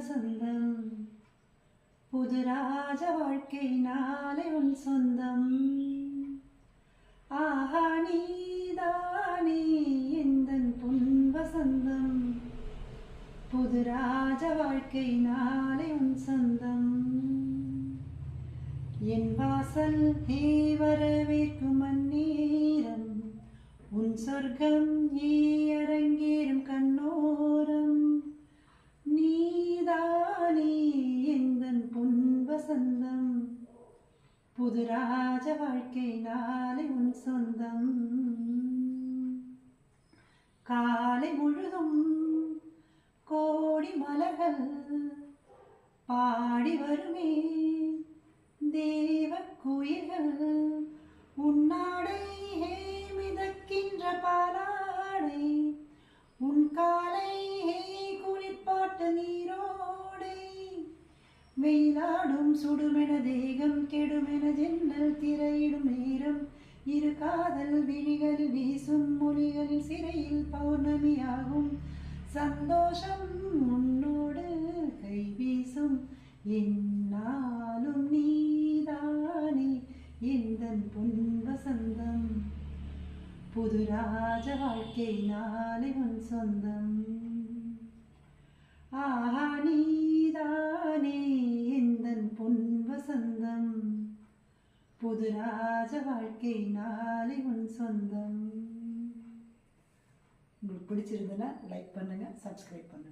வசந்தம். புது ராஜ வாழ்க்கை நாளை உன் சொந்தம். ஆஹா நீதானே எந்தன் பொன் வசந்தம். புது ராஜ வாழ்க்கை நாளை உன் சொந்தம். என் வாசல் நீ வரவேற்கும் அந்நேரம் உன் சொர்க்கம் நீ அரங்கேறும் கண்ணோரம். நீதானே எந்தன் பொன் வசந்தம். புது ராஜ வாழ்க்கை நாளை உன் சொந்தம். காலை முழுதும் கோடி மலர்கள் பாடி வருமே தேவ குயில்கள். உன்னாடை மிதக்கின்ற பாலாடை உன் காலை குளிர்பாட்டு நீரோடை. வெயிலாடும் சுடுமென தேகம் கெடுமென ஜன்னல் திரையிடும் நேரம். இரு காதல் விழிகளில் வீசும் மொழிகளில் சிறையில் பௌர்ணமியாகும் சந்தோஷம் உன்னோடு கை வீசும். என்னாலும் நீதானே எந்தன் பொன் வசந்தம். புது ராஜ வாழ்க்கை நாளை உன் சொந்தம். ஆஹா நீதானே எந்தன் பொன் வசந்தம். புது ராஜ வாழ்க்கை நாளை உன் சொந்தம். உங்களுக்கு பிடிச்சிருந்ததுன்னா லைக் பண்ணுங்க, சப்ஸ்கிரைப் பண்ணுங்க.